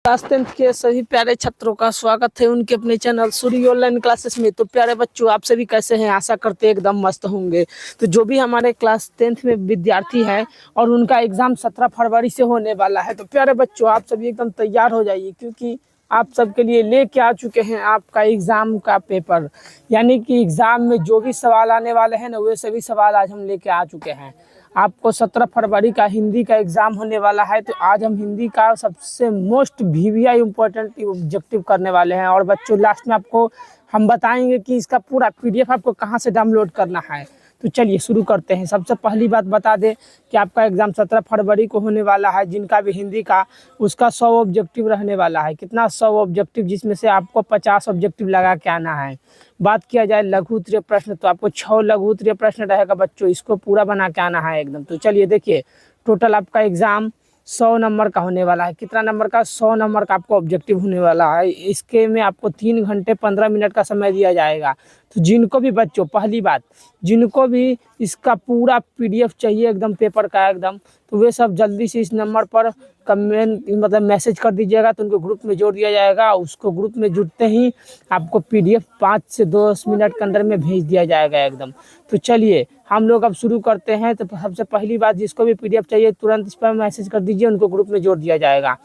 Class 10th के सभी प्यारे छात्रों का स्वागत है उनके अपने चैनल सूर्य ऑनलाइन क्लासेस में। तो प्यारे बच्चों, आप सभी कैसे हैं? आशा करते हैं एकदम मस्त होंगे। तो जो भी हमारे क्लास 10th में विद्यार्थी हैं और उनका एग्जाम 17 फरवरी से होने वाला है, तो प्यारे बच्चों आप सभी एकदम तैयार हो जाइए, क्योंकि आप सबके लिए लेके आ चुके हैं आपका एग्ज़ाम का पेपर। यानी कि एग्ज़ाम में जो भी सवाल आने वाले हैं ना, वे सभी सवाल आज हम लेके आ चुके हैं। आपको 17 फरवरी का हिंदी का एग्ज़ाम होने वाला है, तो आज हम हिंदी का सबसे मोस्ट वीवीआई इम्पोर्टेंट ऑब्जेक्टिव करने वाले हैं। और बच्चों, लास्ट में आपको हम बताएंगे कि इसका पूरा पीडीएफ आपको कहाँ से डाउनलोड करना है। तो चलिए शुरू करते हैं। सबसे पहली बात बता दें कि आपका एग्ज़ाम 17 फरवरी को होने वाला है। जिनका भी हिंदी का उसका 100 ऑब्जेक्टिव रहने वाला है। कितना? 100 ऑब्जेक्टिव, जिसमें से आपको 50 ऑब्जेक्टिव लगा के आना है। बात किया जाए लघु उत्तरीय प्रश्न, तो आपको 6 लघु उत्तरीय प्रश्न रहेगा बच्चों, इसको पूरा बना के आना है एकदम। तो चलिए देखिए, टोटल आपका एग्ज़ाम 100 नंबर का होने वाला है। कितना नंबर का? 100 नंबर का आपको ऑब्जेक्टिव होने वाला है। इसके में आपको 3 घंटे 15 मिनट का समय दिया जाएगा। तो जिनको भी बच्चों, पहली बात, जिनको भी इसका पूरा पीडीएफ चाहिए एकदम पेपर का एकदम, तो वे सब जल्दी से इस नंबर पर कमेंट मतलब मैसेज कर दीजिएगा, तो उनको ग्रुप में जोड़ दिया जाएगा। उसको ग्रुप में जुड़ते ही आपको पीडीएफ 5 से 10 मिनट के अंदर में भेज दिया जाएगा एकदम। तो चलिए हम लोग अब शुरू करते हैं। तो सबसे पहली बात, जिसको भी पीडीएफ चाहिए तुरंत इस पर मैसेज कर दीजिए, उनको ग्रुप में जोड़ दिया जाएगा।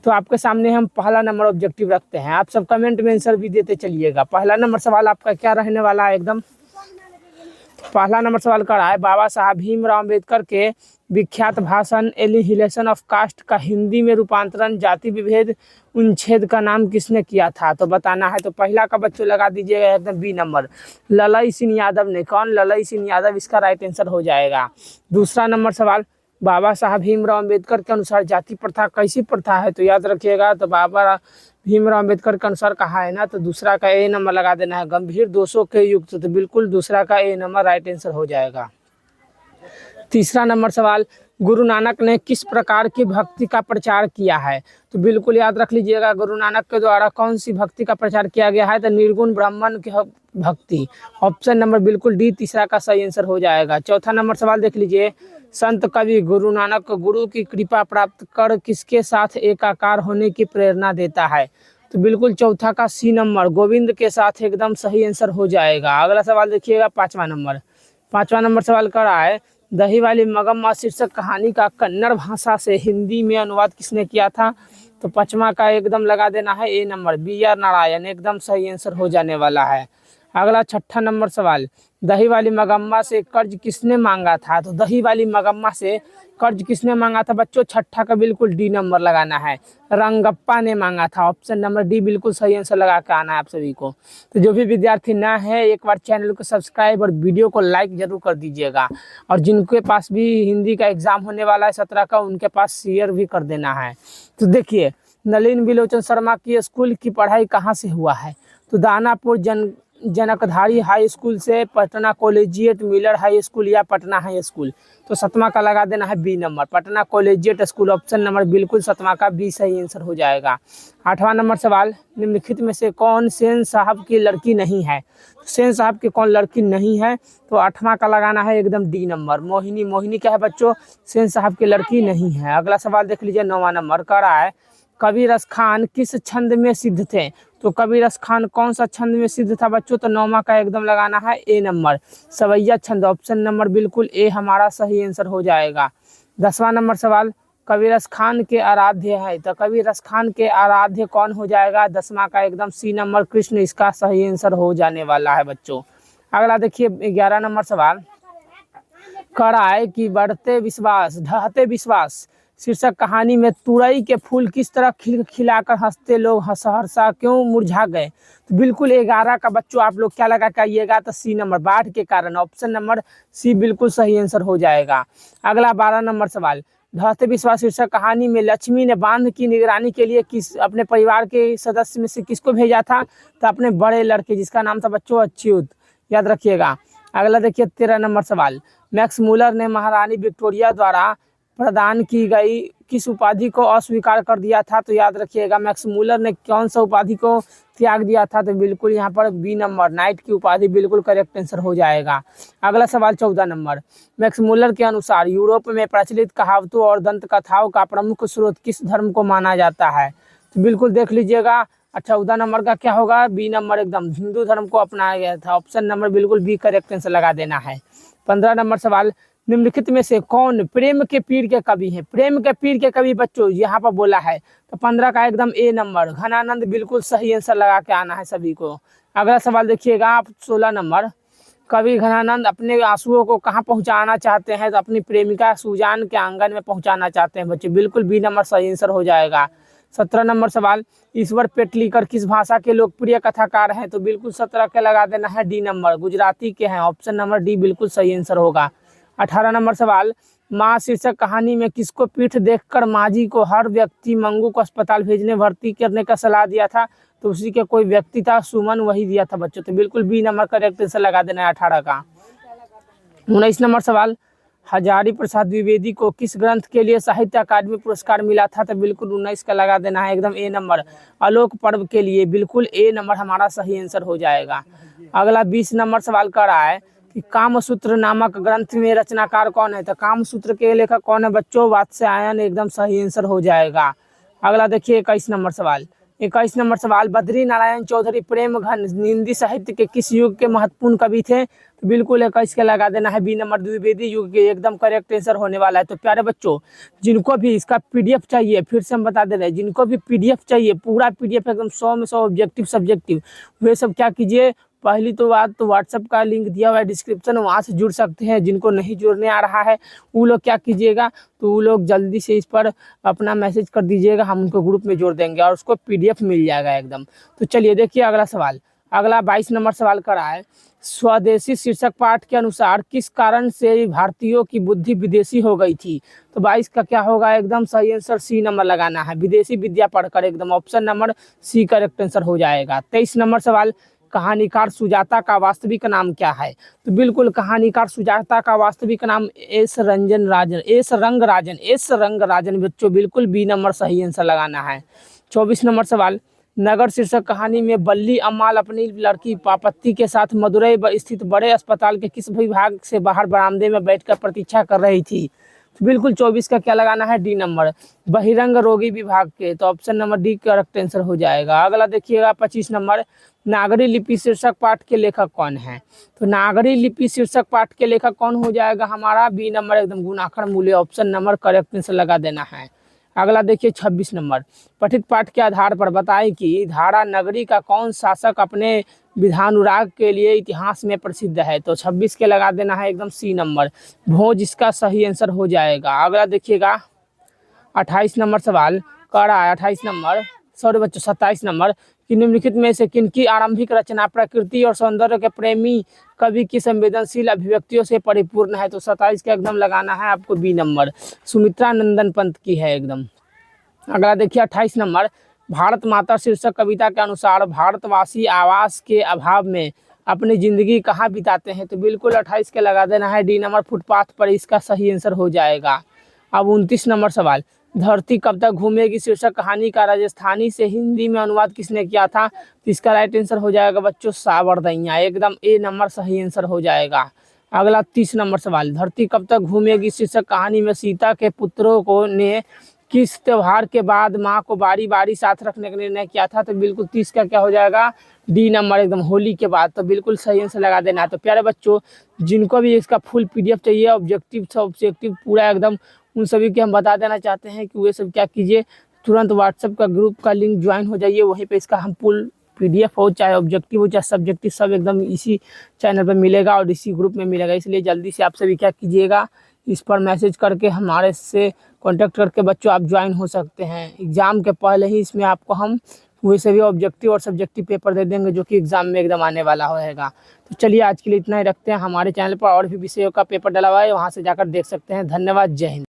तो आपके सामने हम पहला नंबर ऑब्जेक्टिव रखते हैं। आप सब कमेंट में आंसर भी देते चलिएगा। पहला नंबर सवाल आपका क्या रहने वाला है एकदम? पहला नंबर सवाल कर रहा है, बाबा साहब भीमराव अम्बेडकर के विख्यात भाषण एनिहिलेशन ऑफ कास्ट का हिंदी में रूपांतरण जाति विभेद उच्छेद का नाम किसने किया था? तो बताना है। तो पहला का बच्चों लगा दीजिएगा एकदम बी नंबर, ललई सिंह यादव ने। कौन? ललई सिंह यादव इसका राइट आंसर हो जाएगा। दूसरा नंबर सवाल, बाबा साहब भीमराव अम्बेडकर के अनुसार जाति प्रथा कैसी प्रथा है? तो याद रखिएगा, तो बाबा भीमराव अम्बेडकर के अनुसार कहा है ना, तो दूसरा का ए नंबर लगा देना है, गंभीर दोषों के युक्त। तो बिल्कुल दूसरा का ए नंबर राइट आंसर हो जाएगा। तीसरा नंबर सवाल, गुरु नानक ने किस प्रकार की भक्ति का प्रचार किया है? तो बिल्कुल याद रख लीजिएगा, गुरु नानक के द्वारा कौन सी भक्ति का प्रचार किया गया है? तो निर्गुण ब्राह्मण की भक्ति। ऑप्शन नंबर बिल्कुल डी तीसरा का सही आंसर हो जाएगा। चौथा नंबर सवाल देख लीजिए, संत कवि गुरु नानक को गुरु की कृपा प्राप्त कर किसके साथ एकाकार होने की प्रेरणा देता है? तो बिल्कुल चौथा का सी नंबर, गोविंद के साथ एकदम सही आंसर हो जाएगा। अगला सवाल देखिएगा, पांचवा नंबर सवाल कर रहा है, दही वाली मगम्मा शीर्षक कहानी का कन्नड़ भाषा से हिंदी में अनुवाद किसने किया था? तो पांचवा का एकदम लगा देना है ए नंबर, बी आर नारायण, एकदम सही आंसर हो जाने वाला है। अगला छठा नंबर सवाल, दही वाली मगम्मा से कर्ज किसने मांगा था? तो दही वाली मगम्मा से कर्ज किसने मांगा था बच्चों? छठा का बिल्कुल डी नंबर लगाना है, रंगप्पा ने मांगा था। ऑप्शन नंबर डी बिल्कुल सही आंसर लगा के आना है आप सभी को। तो जो भी विद्यार्थी ना है, एक बार चैनल को सब्सक्राइब और वीडियो को लाइक जरूर कर दीजिएगा। और जिनके पास भी हिंदी का एग्जाम होने वाला है 17 का, उनके पास शेयर भी कर देना है। तो देखिए, नलिन बिलोचन शर्मा की स्कूल की पढ़ाई कहाँ से हुआ है? तो दानापुर जनकधारी हाई स्कूल से, Patna collegiate Miller high school या पटना हाई स्कूल। तो सतमा का लगा देना है B number, Patna collegiate school. Option number बिल्कुल सतमा का बी सही आंसर हो जाएगा। आठवां नंबर सवाल, निम्नलिखित में से कौन सेन साहब की लड़की नहीं है? सेन साहब की कौन लड़की नहीं है? तो आठवां का लगाना है एकदम डी नंबर, मोहिनी। मोहिनी क्या है बच्चों? सेन साहब की लड़की नहीं है। अगला सवाल देख लीजिए, 9वां नंबर का रहा है, कबीर खान किस छंद में सिद्ध थे? तो कबीर खान कौन सा छंद में सिद्ध था बच्चों? तो 9वां का एकदम लगाना है ए नंबर, सवैया छंद। ऑप्शन नंबर बिल्कुल ए हमारा सही आंसर हो जाएगा। 10वां नंबर सवाल, कबीर खान के आराध्य है। तो कबीर खान के आराध्य कौन हो जाएगा? 10वां का एकदम सी नंबर, कृष्ण इसका सही आंसर हो जाने वाला है बच्चों। अगला देखिए, 11 नंबर सवाल करा है कि बढ़ते विश्वास ढहते विश्वास शीर्षक कहानी में तुरई के फूल किस तरह खिलाकर हंसते लोग सहरसा क्यों मुरझा गए? तो बिल्कुल 11 का बच्चों आप लोग क्या लगा के आइएगा? तो सी नंबर, बाढ़ के कारण। ऑप्शन नंबर सी बिल्कुल सही आंसर हो जाएगा। अगला 12 नंबर सवाल, ढहते विश्वास शीर्षक कहानी में लक्ष्मी ने बांध की निगरानी के लिए किस अपने परिवार के सदस्य में से किसको भेजा था? तो अपने बड़े लड़के, जिसका नाम था बच्चों अच्युत, याद रखिएगा। अगला देखिए, 13 नंबर सवाल, मैक्स मुलर ने महारानी विक्टोरिया द्वारा प्रदान की गई किस उपाधि को अस्वीकार कर दिया था? तो याद रखिएगा, मैक्स मुलर ने कौन सा उपाधि को त्याग दिया था? तो बिल्कुल यहाँ पर बी नंबर, नाइट की उपाधि, बिल्कुल करेक्ट आंसर हो जाएगा। अगला सवाल 14 नंबर, मैक्स मुलर के अनुसार यूरोप में प्रचलित कहावतों और दंत कथाओं का प्रमुख स्रोत किस धर्म को माना जाता है? तो बिल्कुल देख लीजिएगा। 14 नंबर का क्या होगा, बी नंबर एकदम हिंदू धर्म को अपनाया गया था। ऑप्शन नंबर बिल्कुल बी करेक्ट आंसर लगा देना है। 15 नंबर सवाल, निम्नलिखित में से कौन प्रेम के पीर के कवि हैं? प्रेम के पीर के कवि बच्चों यहाँ पर बोला है, तो 15 का एकदम ए नंबर घनानंद बिल्कुल सही आंसर लगा के आना है सभी को। अगला सवाल देखिएगा आप 16 नंबर, कवि घनानंद अपने आंसुओं को कहाँ पहुँचाना चाहते हैं? तो अपनी प्रेमिका सुजान के आंगन में पहुँचाना चाहते हैं बच्चे, बिल्कुल बी नंबर सही आंसर हो जाएगा। 17 नंबर सवाल, ईश्वर पेटलीकर किस भाषा के लोकप्रिय कथाकार हैं? तो बिल्कुल 17 के लगा देना है डी नंबर, गुजराती के हैं। ऑप्शन नंबर डी बिल्कुल सही आंसर होगा। 18 नंबर सवाल, माँ शीर्षक कहानी में किसको पीठ देखकर माँ को हर व्यक्ति मंगू को अस्पताल भेजने भर्ती करने का सलाह दिया था? तो उसी के कोई व्यक्ति था, सुमन, वही दिया था बच्चों, तो बिल्कुल बी नंबर करेक्ट आंसर लगा देना है 18 का। 19 नंबर सवाल, हजारी प्रसाद द्विवेदी को किस ग्रंथ के लिए साहित्य अकादमी पुरस्कार मिला था? तो बिल्कुल 19 का लगा देना है एकदम ए नंबर, आलोक पर्व के लिए, बिल्कुल ए नंबर हमारा सही आंसर हो जाएगा। अगला 20 नंबर सवाल कर रहा है कि कामसूत्र नामक ग्रंथ में रचनाकार कौन है? तो कामसूत्र के लेखक कौन है बच्चों? वात्स्यायन एकदम सही आंसर हो जाएगा। अगला देखिए 21 नंबर सवाल, 21 नंबर सवाल, बद्री नारायण चौधरी प्रेम घन हिंदी साहित्य के किस युग के महत्वपूर्ण कवि थे? तो बिल्कुल 21 के लगा देना है बी नंबर, द्विवेदी युग के एकदम करेक्ट आंसर होने वाला है। तो प्यारे बच्चों, जिनको भी इसका पीडीएफ चाहिए, फिर से हम बता दे रहे हैं, जिनको भी पीडीएफ चाहिए, पूरा पीडीएफ एकदम 100 में 100 ऑब्जेक्टिव सब्जेक्टिव, वे सब क्या कीजिए, पहली तो बात तो व्हाट्सएप का लिंक दिया हुआ है डिस्क्रिप्शन, वहाँ से जुड़ सकते हैं। जिनको नहीं जुड़ने आ रहा है वो लोग क्या कीजिएगा, तो वो लोग जल्दी से इस पर अपना मैसेज कर दीजिएगा, हम उनको ग्रुप में जोड़ देंगे और उसको पीडीएफ मिल जाएगा एकदम। तो चलिए देखिए अगला सवाल, अगला 22 नंबर सवाल का रहा है, स्वदेशी शीर्षक पाठ के अनुसार किस कारण से भारतीयों की बुद्धि विदेशी हो गई थी? तो 22 का क्या होगा, एकदम सही आंसर सी नंबर लगाना है, विदेशी विद्या पढ़कर, एकदम option number C correct answer हो जाएगा। 23 नंबर सवाल, कहानीकार सुजाता का वास्तविक नाम क्या है? तो बिल्कुल कहानीकार सुजाता का वास्तविक नाम एस रंगराजन बच्चों, बिल्कुल बी नंबर सही आंसर लगाना है। 24 नंबर सवाल, नगर शीर्षक कहानी में बल्ली अम्माल अपनी लड़की पापत्ती के साथ मदुरई स्थित बड़े अस्पताल के किस विभाग से बाहर बरामदे में बैठकर प्रतीक्षा कर रही थी? तो बिल्कुल 24 का क्या लगाना है, डी नंबर, बहिरंग रोगी विभाग के, तो option number D correct answer हो जाएगा। अगला देखिएगा 25 नंबर, नागरी लिपि शीर्षक पाठ के लेखक कौन है? तो नागरी लिपि शीर्षक पाठ के लेखक कौन हो जाएगा हमारा, बी नंबर एकदम गुणाखर मूल्य, ऑप्शन नंबर करेक्ट आंसर लगा देना है। अगला देखिए 26 नंबर, पठित पाठ के आधार पर बताएं कि धारा नगरी का कौन शासक अपने विधानुराग के लिए इतिहास में प्रसिद्ध है? तो 26 के लगा देना है एकदम सी नंबर, भोज इसका सही आंसर हो जाएगा। अगला देखिएगा 28 नंबर सवाल कर रहा है, 28 नंबर सॉरी बच्चों 27 नंबर, कि निम्नलिखित में से किनकी आरंभिक रचना प्रकृति और सौंदर्य के प्रेमी कवि की संवेदनशील अभिव्यक्तियों से परिपूर्ण है? तो 27 का एकदम लगाना है आपको बी नंबर, सुमित्रा नंदन पंत की है एकदम। अगला देखिए 28 नंबर, भारत माता शीर्षक कविता के अनुसार भारतवासी आवास के अभाव में अपनी जिंदगी कहाँ बिताते हैं? तो बिल्कुल 28 के लगा देना है डी नंबर, फुटपाथ पर, इसका सही आंसर हो जाएगा। अब 29 नंबर सवाल, धरती कब तक घूमेगी शीर्षक कहानी का राजस्थानी से हिंदी में अनुवाद किसने किया था? तो इसका राइट आंसर हो जाएगा बच्चों सावरदैया, एकदम ए नंबर सही आंसर हो जाएगा। अगला 30 नंबर सवाल, धरती कब तक घूमेगी शीर्षक कहानी में सीता के पुत्रों को ने किस त्योहार के बाद माँ को बारी बारी साथ रखने का निर्णय किया था? तो बिल्कुल 30 का क्या हो जाएगा, डी नंबर एकदम होली के बाद, तो बिल्कुल सही आंसर लगा देना है। तो प्यारे बच्चों, जिनको भी इसका फुल पीडीएफ चाहिए ऑब्जेक्टिव पूरा एकदम, उन सभी के हम बता देना चाहते हैं कि वे सब क्या कीजिए, तुरंत व्हाट्सएप का ग्रुप का लिंक ज्वाइन हो जाइए, वहीं पे इसका हम फुल पीडीएफ हो चाहे ऑब्जेक्टिव हो चाहे सब्जेक्टिव, सब एकदम इसी चैनल पर मिलेगा और इसी ग्रुप में मिलेगा। इसलिए जल्दी से आप सभी क्या कीजिएगा, इस पर मैसेज करके हमारे से कांटेक्ट करके बच्चों आप ज्वाइन हो सकते हैं। एग्ज़ाम के पहले ही इसमें आपको हम वैसे भी ऑब्जेक्टिव और सब्जेक्टिव पेपर दे देंगे जो कि एग्ज़ाम में एकदम आने वाला होएगा। तो चलिए आज के लिए इतना ही रखते हैं। हमारे चैनल पर और भी विषयों का पेपर डला हुआ है, वहाँ से जाकर देख सकते हैं। धन्यवाद, जय हिंद।